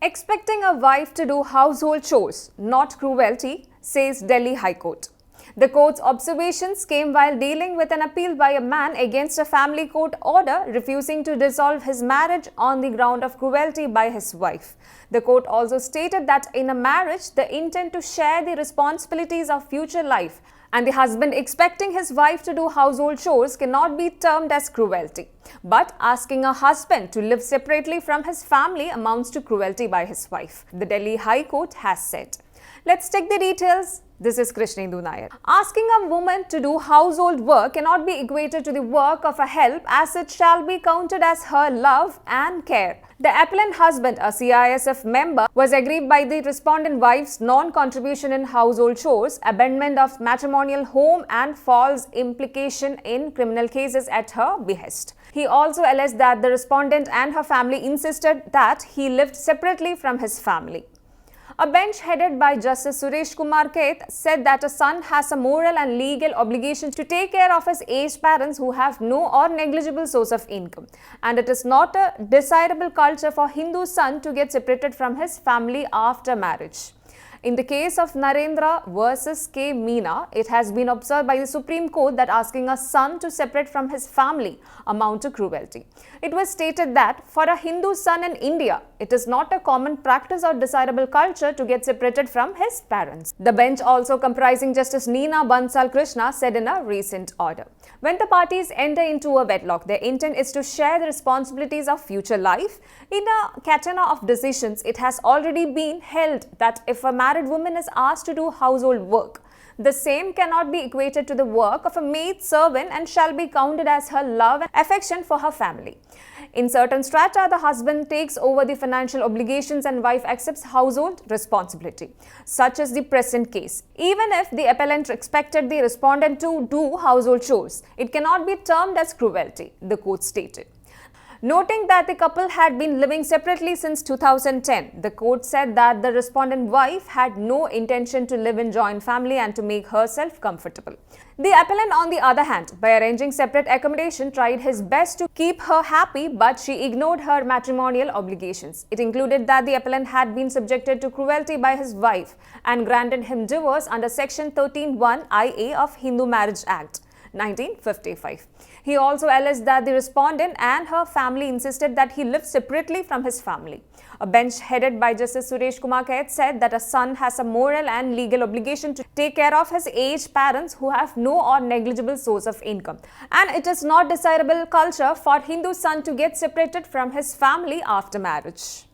Expecting a wife to do household chores, not cruelty, says Delhi High Court. The court's observations came while dealing with an appeal by a man against a family court order refusing to dissolve his marriage on the ground of cruelty by his wife. The court also stated that in a marriage, the intent to share the responsibilities of future life and the husband expecting his wife to do household chores cannot be termed as cruelty. But asking a husband to live separately from his family amounts to cruelty by his wife, the Delhi High Court has said. Let's take the details. This is Krishnendu Nair. Asking a woman to do household work cannot be equated to the work of a help, as it shall be counted as her love and care. The appellant husband, a CISF member, was aggrieved by the respondent wife's non-contribution in household chores, abandonment of matrimonial home and false implication in criminal cases at her behest. He also alleged that the respondent and her family insisted that he lived separately from his family. A bench headed by Justice Suresh Kumar Keth said that a son has a moral and legal obligation to take care of his aged parents who have no or negligible source of income, and it is not a desirable culture for Hindu son to get separated from his family after marriage. In the case of Narendra versus K. Meena, it has been observed by the Supreme Court that asking a son to separate from his family amounts to cruelty. It was stated that for a Hindu son in India, it is not a common practice or desirable culture to get separated from his parents. The bench, also comprising Justice Neena Bansal Krishna, said in a recent order, when the parties enter into a wedlock, their intent is to share the responsibilities of future life. In a katana of decisions, it has already been held that if a married woman is asked to do household work, the same cannot be equated to the work of a maid servant and shall be counted as her love and affection for her family. In certain strata, the husband takes over the financial obligations and wife accepts household responsibility, such as the present case. Even if the appellant expected the respondent to do household chores, it cannot be termed as cruelty, the court stated. Noting that the couple had been living separately since 2010, the court said that the respondent wife had no intention to live in joint family and to make herself comfortable. The appellant, on the other hand, by arranging separate accommodation, tried his best to keep her happy, but she ignored her matrimonial obligations. It included that the appellant had been subjected to cruelty by his wife and granted him divorce under Section 13(1) IA of Hindu Marriage Act 1955. He also alleged that the respondent and her family insisted that he live separately from his family. A bench headed by Justice Suresh Kumar Keth said that a son has a moral and legal obligation to take care of his aged parents who have no or negligible source of income, and it is not desirable culture for Hindu son to get separated from his family after marriage.